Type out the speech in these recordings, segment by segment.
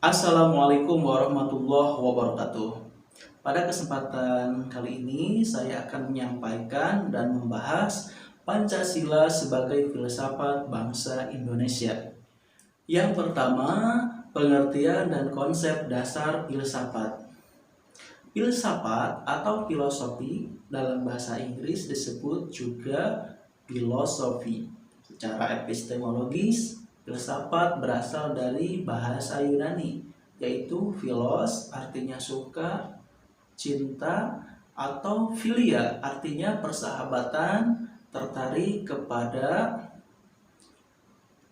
Assalamualaikum warahmatullahi wabarakatuh. Pada kesempatan kali ini saya akan menyampaikan dan membahas Pancasila sebagai filsafat bangsa Indonesia. Yang pertama, pengertian dan konsep dasar filsafat. Filsafat atau filosofi dalam bahasa Inggris disebut juga filosofi. Secara epistemologis, filsafat berasal dari bahasa Yunani, yaitu philos artinya suka, cinta, atau philia artinya persahabatan, tertarik kepada,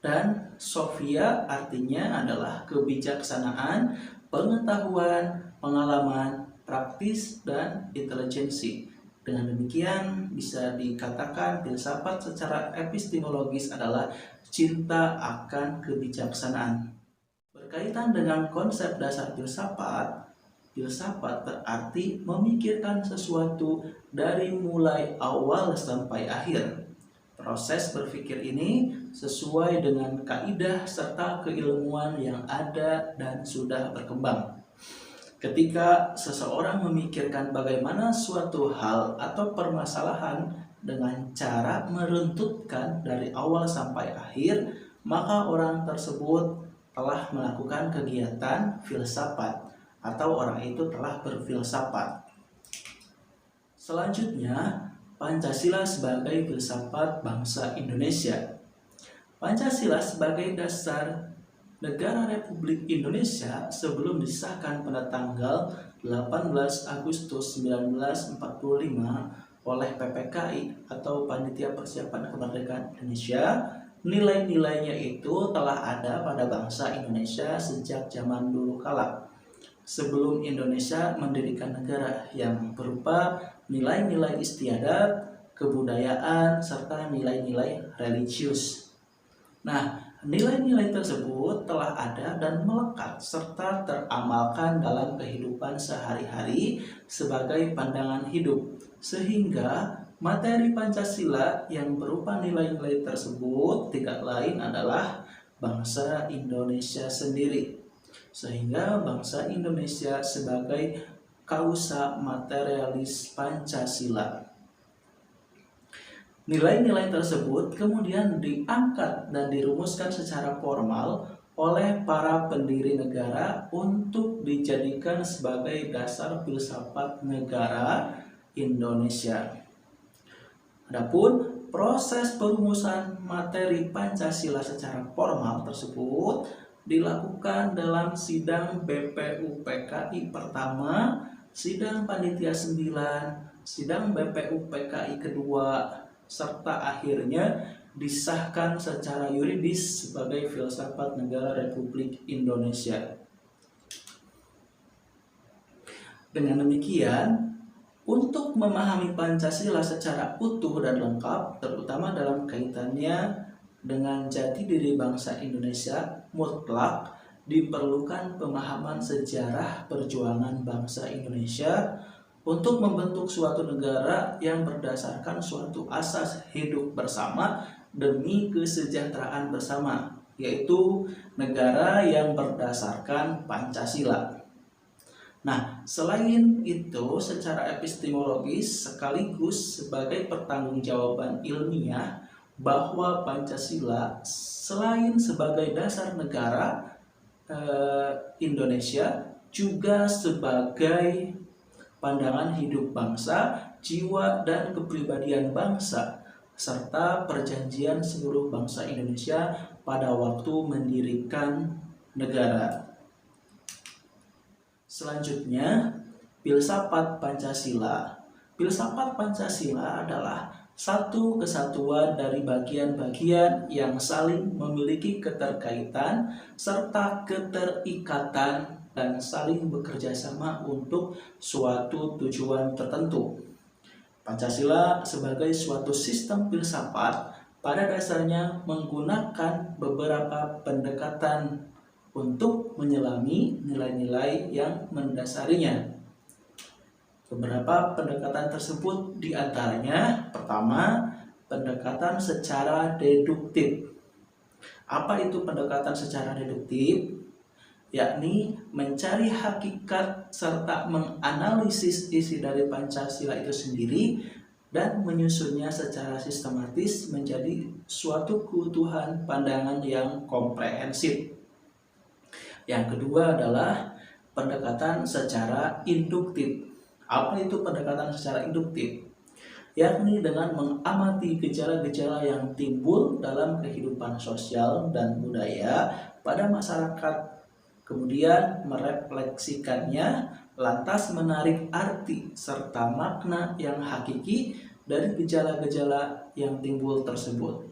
dan sophia artinya adalah kebijaksanaan, pengetahuan, pengalaman, praktis, dan intelijensi. Dengan demikian bisa dikatakan filsafat secara epistemologis adalah cinta akan kebijaksanaan. Berkaitan dengan konsep dasar filsafat, filsafat berarti memikirkan sesuatu dari mulai awal sampai akhir. Proses berpikir ini sesuai dengan kaidah serta keilmuan yang ada dan sudah berkembang. Ketika seseorang memikirkan bagaimana suatu hal atau permasalahan dengan cara meruntutkan dari awal sampai akhir, maka orang tersebut telah melakukan kegiatan filsafat atau orang itu telah berfilsafat. Selanjutnya, Pancasila sebagai filsafat bangsa Indonesia. Pancasila sebagai dasar Negara Republik Indonesia sebelum disahkan pada tanggal 18 Agustus 1945 oleh PPKI atau Panitia Persiapan Kemerdekaan Indonesia, nilai-nilainya itu telah ada pada bangsa Indonesia sejak zaman dulu kala, sebelum Indonesia mendirikan negara, yang berupa nilai-nilai istiadat, kebudayaan, serta nilai-nilai religius. Nah, nilai-nilai tersebut telah ada dan melekat serta teramalkan dalam kehidupan sehari-hari sebagai pandangan hidup, sehingga materi Pancasila yang berupa nilai-nilai tersebut tidak lain adalah bangsa Indonesia sendiri. Sehingga bangsa Indonesia sebagai kausa materialis Pancasila. Nilai-nilai tersebut kemudian diangkat dan dirumuskan secara formal oleh para pendiri negara untuk dijadikan sebagai dasar filsafat negara Indonesia. Adapun proses perumusan materi Pancasila secara formal tersebut dilakukan dalam sidang BPUPKI pertama, sidang Panitia 9, sidang BPUPKI kedua, serta akhirnya disahkan secara yuridis sebagai filsafat negara Republik Indonesia. Dengan demikian, untuk memahami Pancasila secara utuh dan lengkap, terutama dalam kaitannya dengan jati diri bangsa Indonesia mutlak, diperlukan pemahaman sejarah perjuangan bangsa Indonesia untuk membentuk suatu negara yang berdasarkan suatu asas hidup bersama demi kesejahteraan bersama, yaitu negara yang berdasarkan Pancasila. Nah, selain itu, secara epistemologis sekaligus sebagai pertanggungjawaban ilmiah bahwa Pancasila selain sebagai dasar negara Indonesia juga sebagai pandangan hidup bangsa, jiwa dan kepribadian bangsa, serta perjanjian seluruh bangsa Indonesia pada waktu mendirikan negara. Selanjutnya, filsafat Pancasila. Filsafat Pancasila adalah satu kesatuan dari bagian-bagian yang saling memiliki keterkaitan serta keterikatan dan saling bekerja sama untuk suatu tujuan tertentu. Pancasila sebagai suatu sistem filsafat pada dasarnya menggunakan beberapa pendekatan untuk menyelami nilai-nilai yang mendasarinya. Beberapa pendekatan tersebut diantaranya, pertama, pendekatan secara deduktif. Apa itu pendekatan secara deduktif? yakni mencari hakikat serta menganalisis isi dari Pancasila itu sendiri dan menyusunnya secara sistematis menjadi suatu keutuhan pandangan yang komprehensif. Yang kedua adalah pendekatan secara induktif. Apa itu pendekatan secara induktif? Yakni dengan mengamati gejala-gejala yang timbul dalam kehidupan sosial dan budaya pada masyarakat, kemudian merefleksikannya, lantas menarik arti serta makna yang hakiki dari gejala-gejala yang timbul tersebut.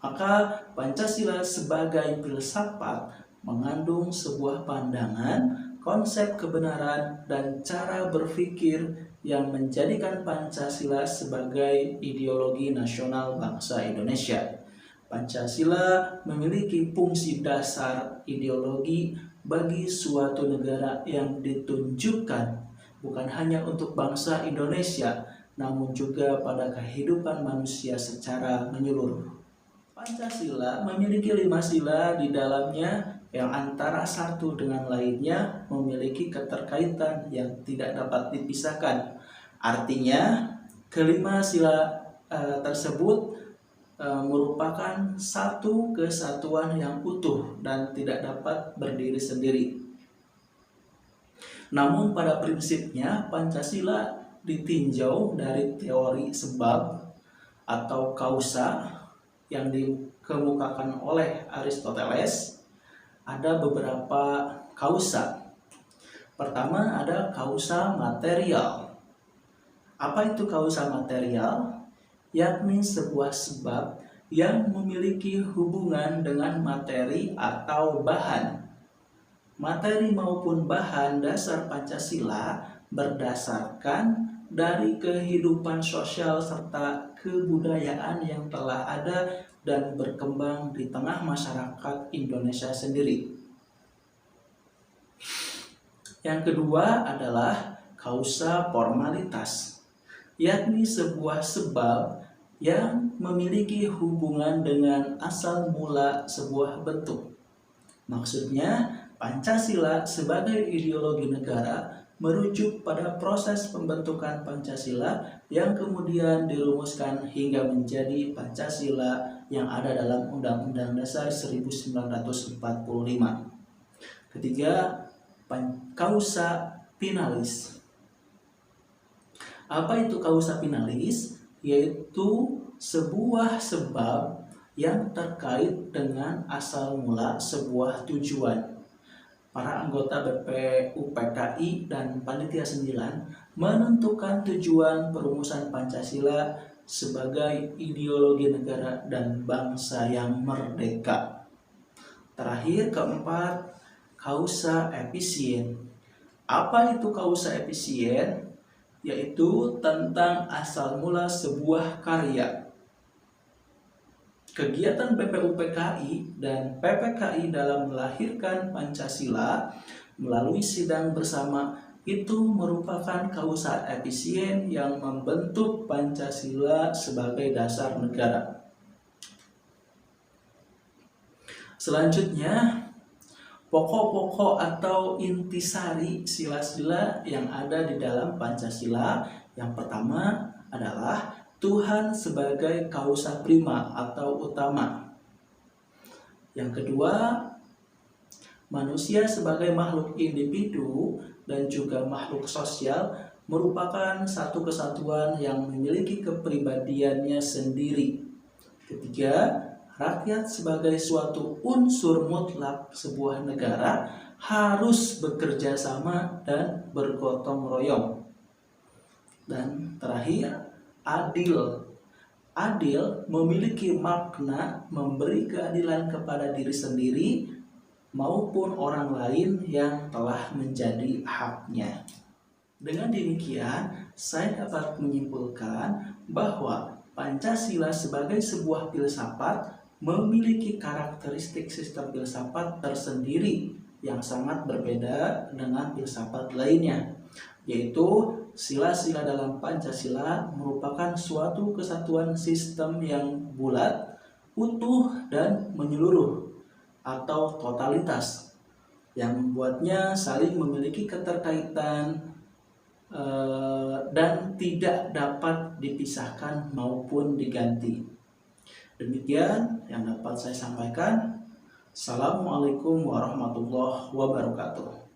Maka Pancasila sebagai filsafat mengandung sebuah pandangan, konsep kebenaran, dan cara berpikir yang menjadikan Pancasila sebagai ideologi nasional bangsa Indonesia. Pancasila memiliki fungsi dasar ideologi bagi suatu negara yang ditunjukkan bukan hanya untuk bangsa Indonesia, namun juga pada kehidupan manusia secara menyeluruh. Pancasila memiliki 5 sila di dalamnya yang antara satu dengan lainnya memiliki keterkaitan yang tidak dapat dipisahkan. Artinya, kelima sila tersebut merupakan satu kesatuan yang utuh dan tidak dapat berdiri sendiri. Namun pada prinsipnya Pancasila ditinjau dari teori sebab atau kausa yang dikemukakan oleh Aristoteles. Ada beberapa kausa. Pertama ada kausa material. Apa itu kausa material? Yakni sebuah sebab yang memiliki hubungan dengan materi atau bahan. Materi maupun bahan dasar Pancasila berdasarkan dari kehidupan sosial serta kebudayaan yang telah ada dan berkembang di tengah masyarakat Indonesia sendiri. Yang kedua adalah kausa formalitas, yakni sebuah sebab yang memiliki hubungan dengan asal mula sebuah bentuk. Maksudnya, Pancasila sebagai ideologi negara merujuk pada proses pembentukan Pancasila yang kemudian dirumuskan hingga menjadi Pancasila yang ada dalam Undang-Undang Dasar 1945. Ketiga, kausa finalis. Apa itu kausa finalis? Yaitu sebuah sebab yang terkait dengan asal mula sebuah tujuan. Para anggota BPUPKI dan Panitia 9 menentukan tujuan perumusan Pancasila sebagai ideologi negara dan bangsa yang merdeka. Terakhir, keempat, kausa efisien. Apa itu kausa efisien? Yaitu tentang asal mula sebuah karya. Kegiatan BPUPKI dan PPKI dalam melahirkan Pancasila melalui sidang bersama itu merupakan kausa efisien yang membentuk Pancasila sebagai dasar negara. Selanjutnya, pokok-pokok atau intisari sila-sila yang ada di dalam Pancasila. Yang pertama adalah Tuhan sebagai kausa prima atau utama. Yang kedua, manusia sebagai makhluk individu dan juga makhluk sosial merupakan satu kesatuan yang memiliki kepribadiannya sendiri. Ketiga, rakyat sebagai suatu unsur mutlak sebuah negara harus bekerja sama dan bergotong royong. Dan terakhir, adil. Adil memiliki makna memberi keadilan kepada diri sendiri maupun orang lain yang telah menjadi haknya. Dengan demikian, saya dapat menyimpulkan bahwa Pancasila sebagai sebuah filsafat memiliki karakteristik sistem filsafat tersendiri yang sangat berbeda dengan filsafat lainnya, yaitu sila-sila dalam Pancasila merupakan suatu kesatuan sistem yang bulat, utuh, dan menyeluruh. atau totalitas yang membuatnya saling memiliki keterkaitan dan tidak dapat dipisahkan maupun diganti. Demikian yang dapat saya sampaikan. Assalamualaikum warahmatullahi wabarakatuh.